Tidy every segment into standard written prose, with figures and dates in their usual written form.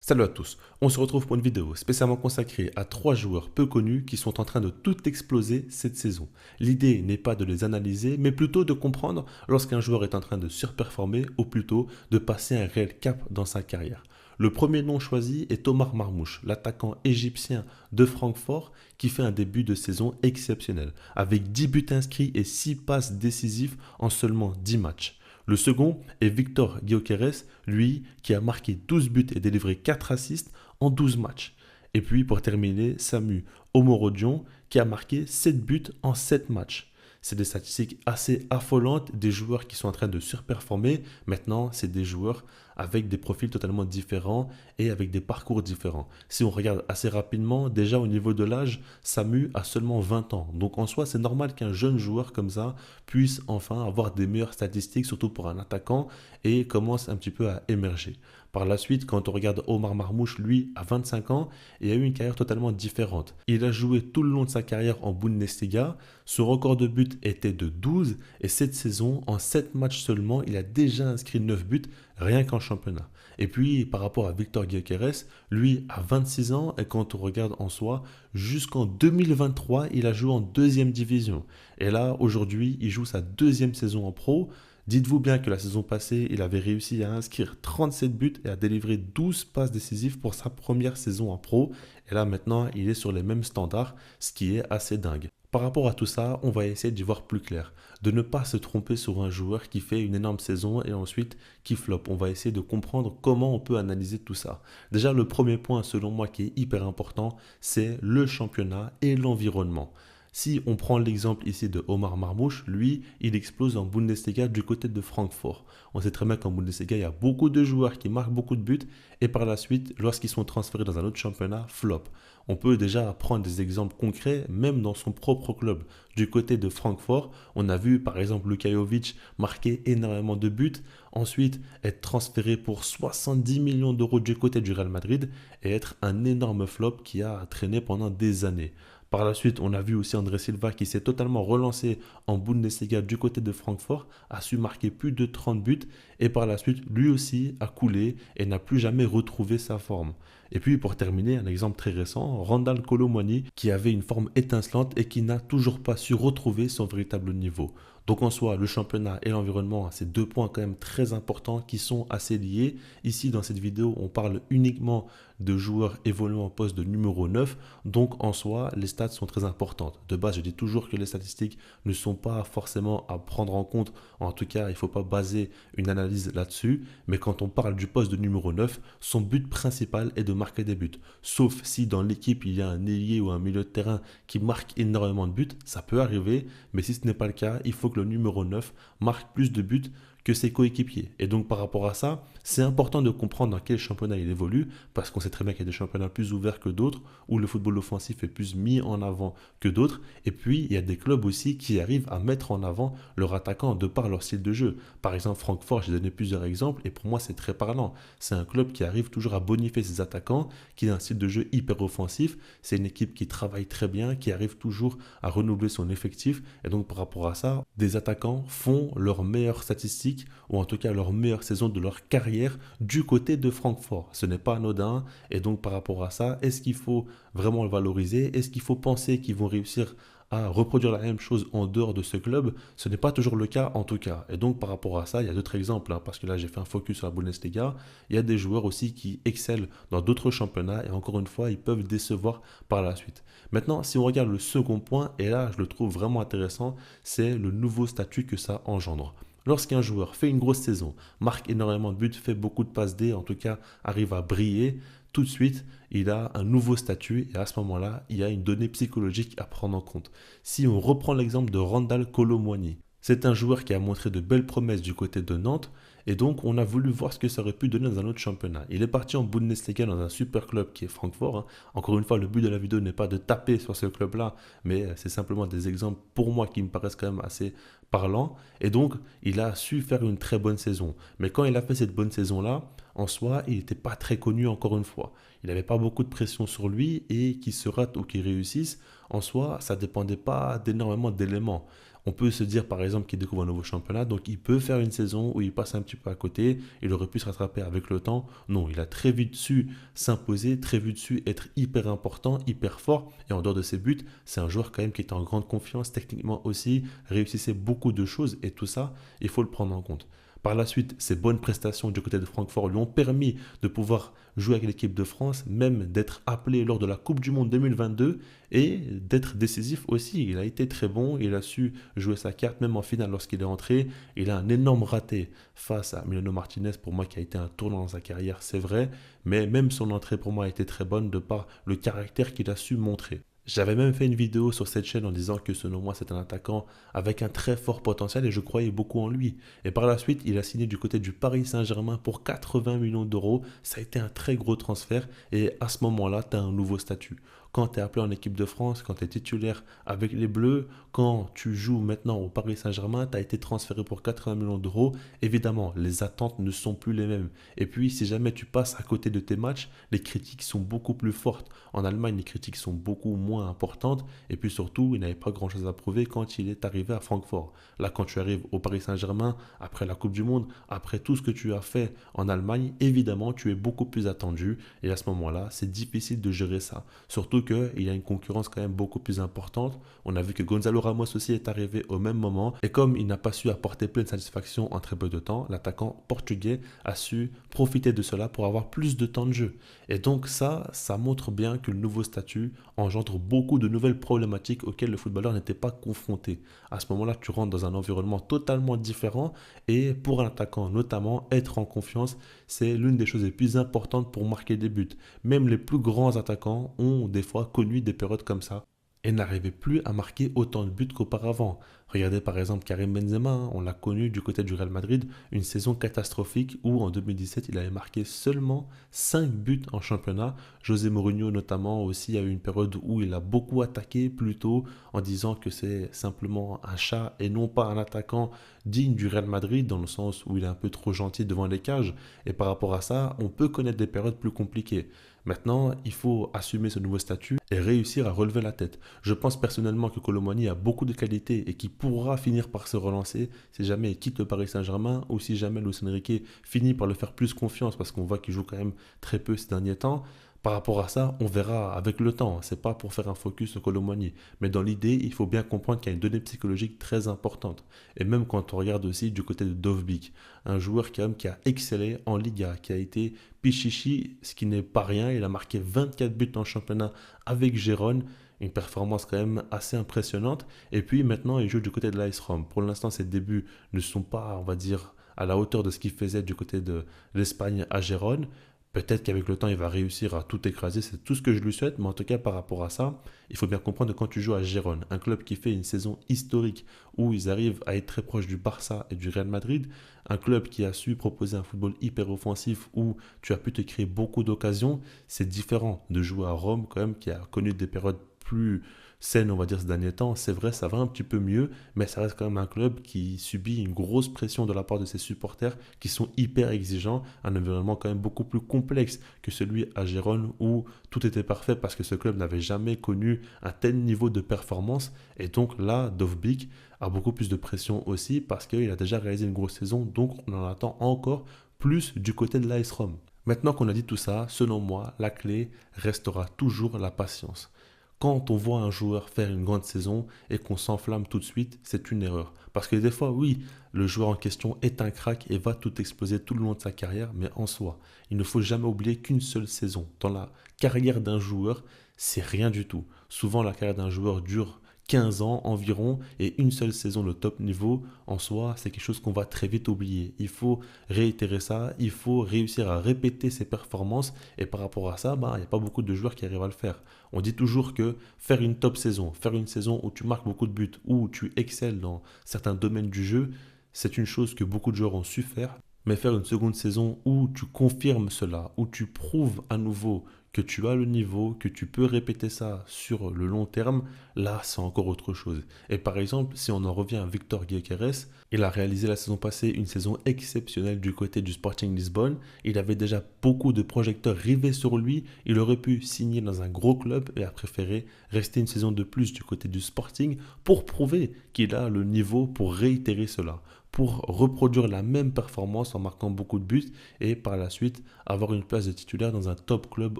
Salut à tous, on se retrouve pour une vidéo spécialement consacrée à 3 joueurs peu connus qui sont en train de tout exploser cette saison. L'idée n'est pas de les analyser, mais plutôt de comprendre lorsqu'un joueur est en train de surperformer ou plutôt de passer un réel cap dans sa carrière. Le premier nom choisi est Omar Marmouche, l'attaquant égyptien de Francfort qui fait un début de saison exceptionnel, avec 10 buts inscrits et 6 passes décisives en seulement 10 matchs. Le second est Victor Gyökeres, lui qui a marqué 12 buts et délivré 4 assists en 12 matchs. Et puis pour terminer, Samu Omorodion qui a marqué 7 buts en 7 matchs. C'est des statistiques assez affolantes, des joueurs qui sont en train de surperformer. Maintenant, c'est des joueurs avec des profils totalement différents et avec des parcours différents. Si on regarde assez rapidement, déjà au niveau de l'âge, Samu a seulement 20 ans. Donc en soi, c'est normal qu'un jeune joueur comme ça puisse enfin avoir des meilleures statistiques, surtout pour un attaquant, et commence un petit peu à émerger. Par la suite, quand on regarde Omar Marmouche, lui, à 25 ans, il a eu une carrière totalement différente. Il a joué tout le long de sa carrière en Bundesliga. Son record de buts était de 12 et cette saison, en 7 matchs seulement, il a déjà inscrit 9 buts rien qu'en championnat. Et puis, par rapport à Victor Gyökeres, lui, à 26 ans, et quand on regarde en soi, jusqu'en 2023, il a joué en deuxième division. Et là, aujourd'hui, il joue sa deuxième saison en pro. Dites-vous bien que la saison passée, il avait réussi à inscrire 37 buts et à délivrer 12 passes décisives pour sa première saison en pro. Et là maintenant, il est sur les mêmes standards, ce qui est assez dingue. Par rapport à tout ça, on va essayer d'y voir plus clair, de ne pas se tromper sur un joueur qui fait une énorme saison et ensuite qui flop. On va essayer de comprendre comment on peut analyser tout ça. Déjà, le premier point selon moi qui est hyper important, c'est le championnat et l'environnement. Si on prend l'exemple ici de Omar Marmouche, lui, il explose en Bundesliga du côté de Francfort. On sait très bien qu'en Bundesliga, il y a beaucoup de joueurs qui marquent beaucoup de buts et par la suite, lorsqu'ils sont transférés dans un autre championnat, flop. On peut déjà prendre des exemples concrets, même dans son propre club. Du côté de Francfort, on a vu par exemple Luka Jovic marquer énormément de buts, ensuite être transféré pour 70 millions d'euros du côté du Real Madrid et être un énorme flop qui a traîné pendant des années. Par la suite, on a vu aussi André Silva qui s'est totalement relancé en Bundesliga du côté de Francfort, a su marquer plus de 30 buts et par la suite, lui aussi a coulé et n'a plus jamais retrouvé sa forme. Et puis pour terminer, un exemple très récent, Randal Kolo Muani qui avait une forme étincelante et qui n'a toujours pas su retrouver son véritable niveau. Donc en soi, le championnat et l'environnement, c'est 2 points quand même très importants qui sont assez liés. Ici, dans cette vidéo, on parle uniquement de joueurs évoluant en poste de numéro 9. Donc en soi, les stats sont très importantes. De base, je dis toujours que les statistiques ne sont pas forcément à prendre en compte. En tout cas, il ne faut pas baser une analyse là-dessus. Mais quand on parle du poste de numéro 9, son but principal est de marquer des buts. Sauf si dans l'équipe, il y a un ailier ou un milieu de terrain qui marque énormément de buts, ça peut arriver. Mais si ce n'est pas le cas, il faut que le numéro 9 marque plus de buts que ses coéquipiers. Et donc par rapport à ça, c'est important de comprendre dans quel championnat il évolue, parce qu'on sait très bien qu'il y a des championnats plus ouverts que d'autres, où le football offensif est plus mis en avant que d'autres. Et puis il y a des clubs aussi qui arrivent à mettre en avant leur attaquant de par leur style de jeu. Par exemple Francfort, j'ai donné plusieurs exemples, et pour moi c'est très parlant. C'est un club qui arrive toujours à bonifier ses attaquants, qui a un style de jeu hyper offensif. C'est une équipe qui travaille très bien, qui arrive toujours à renouveler son effectif. Et donc par rapport à ça, des attaquants font leurs meilleures statistiques ou en tout cas leur meilleure saison de leur carrière du côté de Francfort. Ce n'est pas anodin et donc par rapport à ça, est-ce qu'il faut vraiment le valoriser? Est-ce qu'il faut penser qu'ils vont réussir à reproduire la même chose en dehors de ce club? Ce n'est pas toujours le cas en tout cas. Et donc par rapport à ça, il y a d'autres exemples, hein, parce que là j'ai fait un focus sur la Bundesliga. Il y a des joueurs aussi qui excellent dans d'autres championnats et encore une fois, ils peuvent décevoir par la suite. Maintenant, si on regarde le second point, et là je le trouve vraiment intéressant, c'est le nouveau statut que ça engendre. Lorsqu'un joueur fait une grosse saison, marque énormément de buts, fait beaucoup de passes D, en tout cas arrive à briller, tout de suite, il a un nouveau statut et à ce moment-là, il y a une donnée psychologique à prendre en compte. Si on reprend l'exemple de Randal Kolo Muani, c'est un joueur qui a montré de belles promesses du côté de Nantes et donc on a voulu voir ce que ça aurait pu donner dans un autre championnat. Il est parti en Bundesliga dans un super club qui est Francfort, hein. Encore une fois, le but de la vidéo n'est pas de taper sur ce club-là, mais c'est simplement des exemples pour moi qui me paraissent quand même assez parlants. Et donc, il a su faire une très bonne saison. Mais quand il a fait cette bonne saison-là, en soi, il n'était pas très connu encore une fois. Il n'avait pas beaucoup de pression sur lui et qu'il se rate ou qu'il réussisse, en soi, ça ne dépendait pas d'énormément d'éléments. On peut se dire par exemple qu'il découvre un nouveau championnat, donc il peut faire une saison où il passe un petit peu à côté, il aurait pu se rattraper avec le temps. Non, il a très vite su s'imposer, très vite su être hyper important, hyper fort. Et en dehors de ses buts, c'est un joueur quand même qui était en grande confiance, techniquement aussi, réussissait beaucoup de choses et tout ça, il faut le prendre en compte. Par la suite, ses bonnes prestations du côté de Francfort lui ont permis de pouvoir jouer avec l'équipe de France, même d'être appelé lors de la Coupe du Monde 2022 et d'être décisif aussi. Il a été très bon, il a su jouer sa carte, même en finale lorsqu'il est entré. Il a un énorme raté face à Emiliano Martinez, pour moi qui a été un tournant dans sa carrière, c'est vrai, mais même son entrée pour moi a été très bonne de par le caractère qu'il a su montrer. J'avais même fait une vidéo sur cette chaîne en disant que selon moi c'est un attaquant avec un très fort potentiel et je croyais beaucoup en lui. Et par la suite, il a signé du côté du Paris Saint-Germain pour 80 millions d'euros. Ça a été un très gros transfert et à ce moment-là, tu as un nouveau statut. Quand tu es appelé en équipe de France, quand tu es titulaire avec les Bleus, quand tu joues maintenant au Paris Saint-Germain, tu as été transféré pour 80 millions d'euros. Évidemment, les attentes ne sont plus les mêmes. Et puis, si jamais tu passes à côté de tes matchs, les critiques sont beaucoup plus fortes. En Allemagne, les critiques sont beaucoup moins importantes. Et puis surtout, il n'avait pas grand-chose à prouver quand il est arrivé à Francfort. Là, quand tu arrives au Paris Saint-Germain, après la Coupe du Monde, après tout ce que tu as fait en Allemagne, évidemment, tu es beaucoup plus attendu. Et à ce moment-là, c'est difficile de gérer ça. Surtout qu'il y a une concurrence quand même beaucoup plus importante. On a vu que Gonzalo Ramos aussi est arrivé au même moment. Et comme il n'a pas su apporter pleine satisfaction en très peu de temps, l'attaquant portugais a su profiter de cela pour avoir plus de temps de jeu. Et donc ça montre bien que le nouveau statut engendre beaucoup de nouvelles problématiques auxquelles le footballeur n'était pas confronté. À ce moment-là, tu rentres dans un environnement totalement différent et pour un attaquant notamment, être en confiance, c'est l'une des choses les plus importantes pour marquer des buts. Même les plus grands attaquants ont des fois connu des périodes comme ça et n'arrivait plus à marquer autant de buts qu'auparavant. Regardez par exemple Karim Benzema, on l'a connu du côté du Real Madrid, une saison catastrophique où en 2017 il avait marqué seulement 5 buts en championnat. José Mourinho notamment aussi a eu une période où il a beaucoup attaqué plutôt en disant que c'est simplement un chat et non pas un attaquant digne du Real Madrid dans le sens où il est un peu trop gentil devant les cages. Et par rapport à ça, on peut connaître des périodes plus compliquées. Maintenant, il faut assumer ce nouveau statut et réussir à relever la tête. Je pense personnellement que Kolo Muani a beaucoup de qualités et qu'il pourra finir par se relancer si jamais il quitte le Paris Saint-Germain ou si jamais Luis Enrique finit par le faire plus confiance parce qu'on voit qu'il joue quand même très peu ces derniers temps. Par rapport à ça, on verra avec le temps. C'est pas pour faire un focus sur Kolo Muani. Mais dans l'idée, il faut bien comprendre qu'il y a une donnée psychologique très importante. Et même quand on regarde aussi du côté de Dovbyk, un joueur qui a excellé en Liga, qui a été Pichichi, ce qui n'est pas rien. Il a marqué 24 buts en championnat avec Gérone. Une performance quand même assez impressionnante. Et puis maintenant, il joue du côté de l'AS Rome. Pour l'instant, ses débuts ne sont pas, on va dire, à la hauteur de ce qu'il faisait du côté de l'Espagne à Gérone. Peut-être qu'avec le temps, il va réussir à tout écraser, c'est tout ce que je lui souhaite, mais en tout cas par rapport à ça, il faut bien comprendre que quand tu joues à Gérone, un club qui fait une saison historique où ils arrivent à être très proches du Barça et du Real Madrid, un club qui a su proposer un football hyper offensif où tu as pu te créer beaucoup d'occasions, c'est différent de jouer à Rome quand même qui a connu des périodes plus saines, on va dire, ces derniers temps. C'est vrai, ça va un petit peu mieux, mais ça reste quand même un club qui subit une grosse pression de la part de ses supporters qui sont hyper exigeants, un environnement quand même beaucoup plus complexe que celui à Gérone où tout était parfait parce que ce club n'avait jamais connu un tel niveau de performance. Et donc là, Dovbyk a beaucoup plus de pression aussi parce qu'il a déjà réalisé une grosse saison, donc on en attend encore plus du côté de l'AS Rome. Maintenant qu'on a dit tout ça, selon moi, la clé restera toujours la patience. Quand on voit un joueur faire une grande saison et qu'on s'enflamme tout de suite, c'est une erreur. Parce que des fois, oui, le joueur en question est un crack et va tout exploser tout le long de sa carrière, mais en soi, il ne faut jamais oublier qu'une seule saison dans la carrière d'un joueur, c'est rien du tout. Souvent, la carrière d'un joueur dure 15 ans environ et une seule saison de top niveau, en soi, c'est quelque chose qu'on va très vite oublier. Il faut réitérer ça, il faut réussir à répéter ses performances et par rapport à ça, il n'y a pas beaucoup de joueurs qui arrivent à le faire. On dit toujours que faire une top saison, faire une saison où tu marques beaucoup de buts, où tu excelles dans certains domaines du jeu, c'est une chose que beaucoup de joueurs ont su faire, Mais faire une seconde saison où tu confirmes cela, où tu prouves à nouveau que tu as le niveau, que tu peux répéter ça sur le long terme, là, c'est encore autre chose. Et par exemple, si on en revient à Victor Gyökeres, il a réalisé la saison passée une saison exceptionnelle du côté du Sporting Lisbonne. Il avait déjà beaucoup de projecteurs rivés sur lui. Il aurait pu signer dans un gros club et a préféré rester une saison de plus du côté du Sporting pour prouver qu'il a le niveau pour réitérer cela, pour reproduire la même performance en marquant beaucoup de buts et par la suite avoir une place de titulaire dans un top club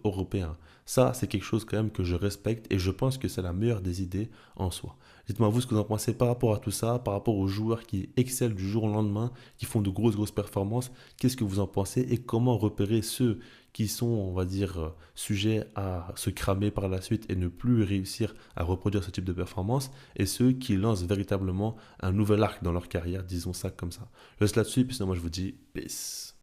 européen. Ça, c'est quelque chose quand même que je respecte et je pense que c'est la meilleure des idées en soi. Dites-moi vous ce que vous en pensez par rapport à tout ça, par rapport aux joueurs qui excellent du jour au lendemain, qui font de grosses performances. Qu'est-ce que vous en pensez et comment repérer ceux qui sont, on va dire, sujets à se cramer par la suite et ne plus réussir à reproduire ce type de performance et ceux qui lancent véritablement un nouvel arc dans leur carrière, disons ça comme ça. Je reste là-dessus, puis sinon moi je vous dis peace.